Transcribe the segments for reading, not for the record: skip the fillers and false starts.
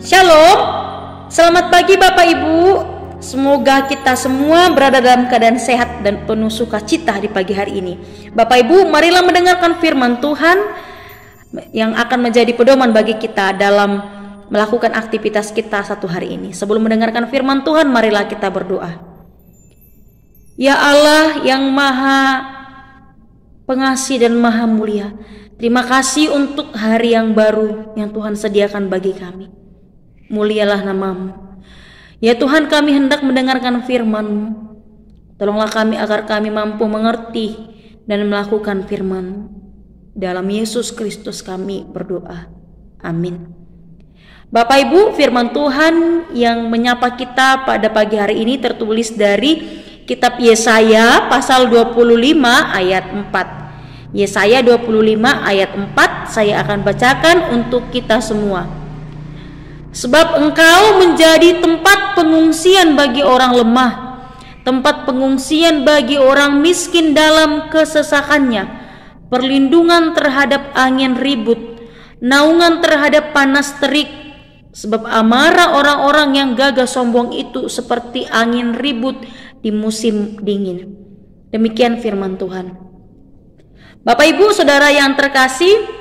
Shalom, selamat pagi Bapak Ibu. Semoga kita semua berada dalam keadaan sehat dan penuh sukacita di pagi hari ini. Bapak Ibu, marilah mendengarkan firman Tuhan yang akan menjadi pedoman bagi kita dalam melakukan aktivitas kita satu hari ini. Sebelum mendengarkan firman Tuhan, marilah kita berdoa. Ya Allah yang Maha Pengasih dan Maha Mulia, terima kasih untuk hari yang baru yang Tuhan sediakan bagi kami. Mulialah nama-Mu. Ya Tuhan, kami hendak mendengarkan firman-Mu. Tolonglah kami agar kami mampu mengerti dan melakukan firman-Mu. Dalam Yesus Kristus kami berdoa. Amin. Bapak Ibu, firman Tuhan yang menyapa kita pada pagi hari ini tertulis dari kitab Yesaya pasal 25 ayat 4. Yesaya 25 ayat 4 saya akan bacakan untuk kita semua. Sebab engkau menjadi tempat pengungsian bagi orang lemah, tempat pengungsian bagi orang miskin dalam kesesakannya, perlindungan terhadap angin ribut, naungan terhadap panas terik. Sebab amarah orang-orang yang gagah sombong itu seperti angin ribut di musim dingin. Demikian firman Tuhan. Bapak Ibu Saudara yang terkasih,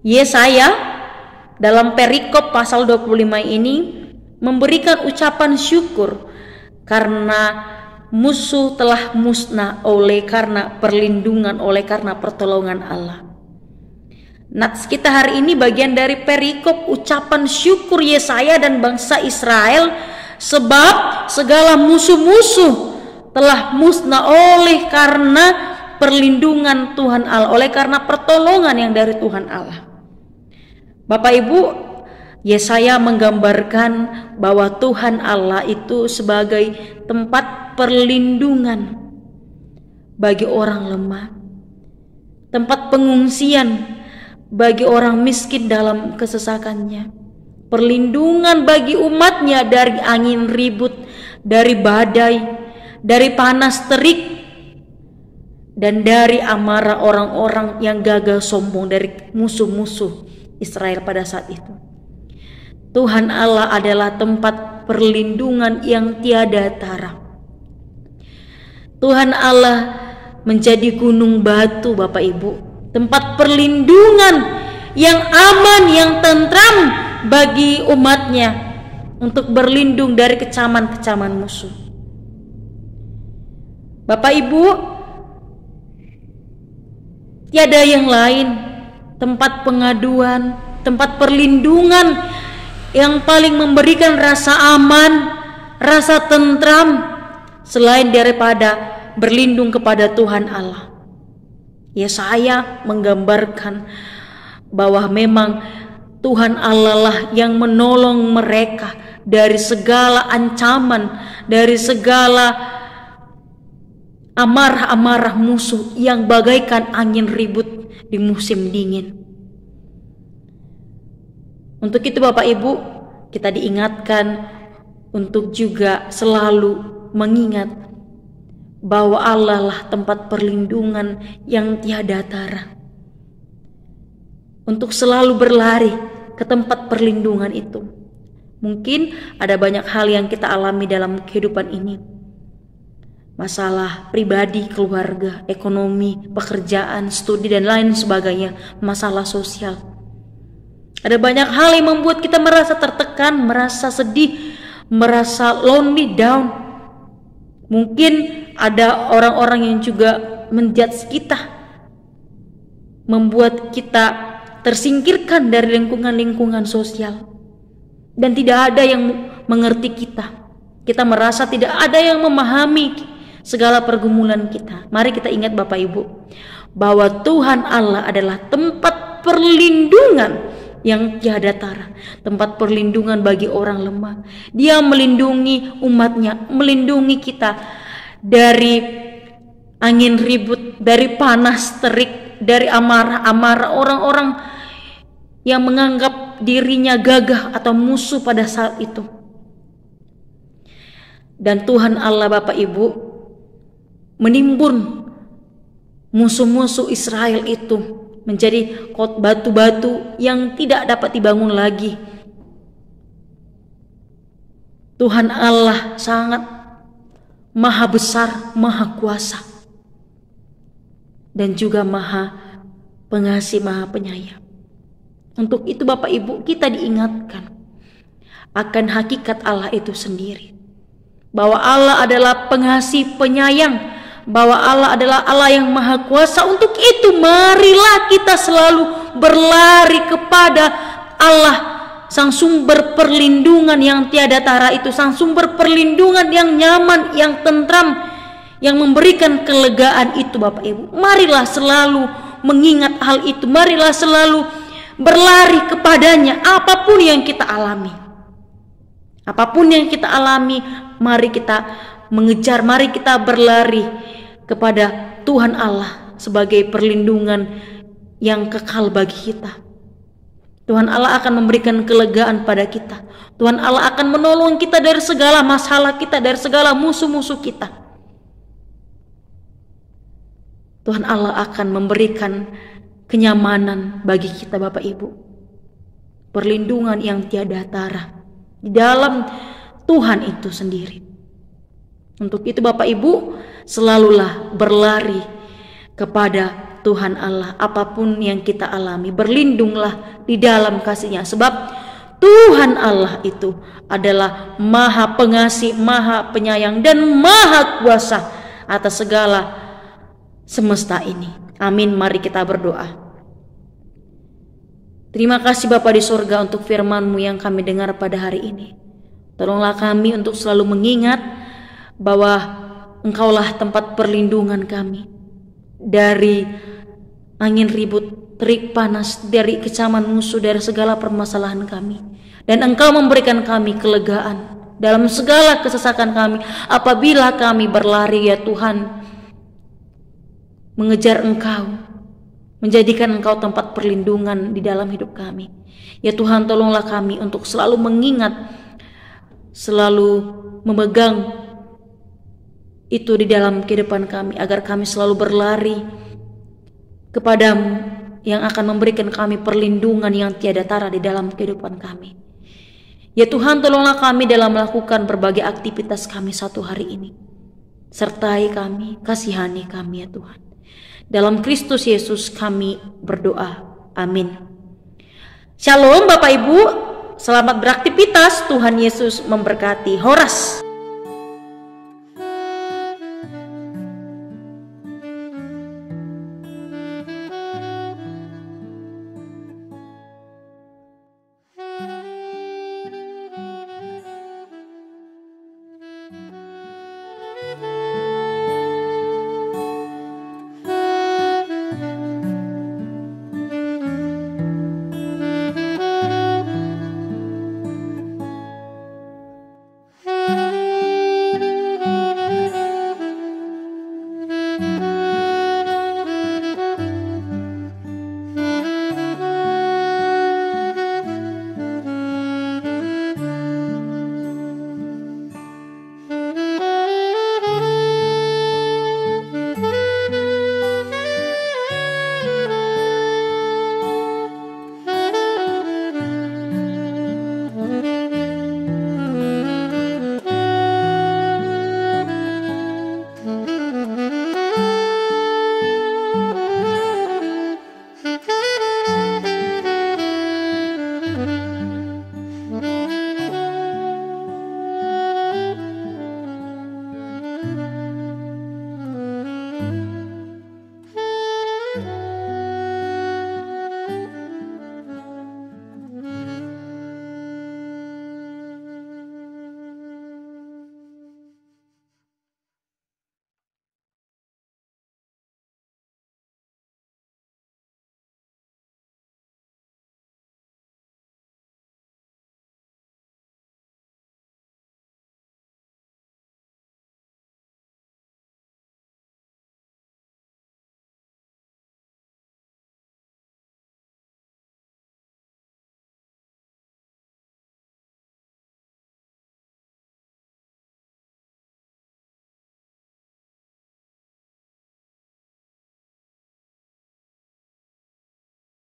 Yesaya dalam perikop pasal 25 ini memberikan ucapan syukur karena musuh telah musnah oleh karena perlindungan, oleh karena pertolongan Allah. Nats kita hari ini bagian dari perikop ucapan syukur Yesaya dan bangsa Israel sebab segala musuh-musuh telah musnah oleh karena perlindungan Tuhan Allah, oleh karena pertolongan yang dari Tuhan Allah. Bapak Ibu, Yesaya menggambarkan bahwa Tuhan Allah itu sebagai tempat perlindungan bagi orang lemah, tempat pengungsian bagi orang miskin dalam kesesakannya, perlindungan bagi umatnya dari angin ribut, dari badai, dari panas terik, dan dari amarah orang-orang yang gagah sombong, dari musuh-musuh Israel pada saat itu. Tuhan Allah adalah tempat perlindungan yang tiada tara. Tuhan Allah menjadi gunung batu Bapak Ibu, tempat perlindungan yang aman, yang tentram bagi umatnya untuk berlindung dari kecaman-kecaman musuh. Bapak Ibu, tiada yang lain tempat pengaduan, tempat perlindungan yang paling memberikan rasa aman, rasa tentram selain daripada berlindung kepada Tuhan Allah. Yesaya menggambarkan bahwa memang Tuhan Allah lah yang menolong mereka dari segala ancaman, dari segala amarah-amarah musuh yang bagaikan angin ribut di musim dingin. Untuk itu Bapak Ibu, kita diingatkan untuk juga selalu mengingat bahwa Allah lah tempat perlindungan yang tiada tara. Untuk selalu berlari ke tempat perlindungan itu. Mungkin ada banyak hal yang kita alami dalam kehidupan ini. Masalah pribadi, keluarga, ekonomi, pekerjaan, studi, dan lain sebagainya. Masalah sosial. Ada banyak hal yang membuat kita merasa tertekan, merasa sedih, merasa lonely, down. Mungkin ada orang-orang yang juga menjudge kita, membuat kita tersingkirkan dari lingkungan-lingkungan sosial. Dan tidak ada yang mengerti kita. Kita merasa tidak ada yang memahami segala pergumulan kita. Mari kita ingat Bapak Ibu, bahwa Tuhan Allah adalah tempat perlindungan yang tiada tara, tempat perlindungan bagi orang lemah. Dia melindungi umatnya, melindungi kita dari angin ribut, dari panas terik, dari amarah-amarah orang-orang yang menganggap dirinya gagah atau musuh pada saat itu. Dan Tuhan Allah Bapak Ibu menimbun musuh-musuh Israel itu menjadi batu-batu yang tidak dapat dibangun lagi. Tuhan Allah sangat maha besar, maha kuasa, dan juga maha pengasih, maha penyayang. Untuk itu Bapak Ibu, kita diingatkan akan hakikat Allah itu sendiri, bahwa Allah adalah pengasih, penyayang, bahwa Allah adalah Allah yang maha kuasa. Untuk itu marilah kita selalu berlari kepada Allah, sang sumber perlindungan yang tiada tara itu, sang sumber perlindungan yang nyaman, yang tentram, yang memberikan kelegaan itu Bapak Ibu. Marilah selalu mengingat hal itu, marilah selalu berlari kepadanya apapun yang kita alami. Apapun yang kita alami, mari kita mengejar, mari kita berlari kepada Tuhan Allah sebagai perlindungan yang kekal bagi kita. Tuhan Allah akan memberikan kelegaan pada kita. Tuhan Allah akan menolong kita dari segala masalah kita, dari segala musuh-musuh kita. Tuhan Allah akan memberikan kenyamanan bagi kita Bapak Ibu. Perlindungan yang tiada tara di dalam Tuhan itu sendiri. Untuk itu Bapak Ibu, selalulah berlari kepada Tuhan Allah apapun yang kita alami. Berlindunglah di dalam kasih-Nya, sebab Tuhan Allah itu adalah maha pengasih, maha penyayang, dan maha kuasa atas segala semesta ini. Amin. Mari kita berdoa. Terima kasih Bapa di surga untuk firman-Mu yang kami dengar pada hari ini. Tolonglah kami untuk selalu mengingat bahwa Engkaulah tempat perlindungan kami dari angin ribut, terik panas, dari kecaman musuh, dari segala permasalahan kami. Dan Engkau memberikan kami kelegaan dalam segala kesesakan kami apabila kami berlari ya Tuhan, mengejar Engkau, menjadikan Engkau tempat perlindungan di dalam hidup kami. Ya Tuhan, tolonglah kami untuk selalu mengingat, selalu memegang itu di dalam kehidupan kami, agar kami selalu berlari kepada-Mu yang akan memberikan kami perlindungan yang tiada tara di dalam kehidupan kami. Ya Tuhan, tolonglah kami dalam melakukan berbagai aktivitas kami satu hari ini. Sertai kami, kasihani kami ya Tuhan. Dalam Kristus Yesus kami berdoa. Amin. Shalom Bapak Ibu, selamat beraktivitas. Tuhan Yesus memberkati. Horas.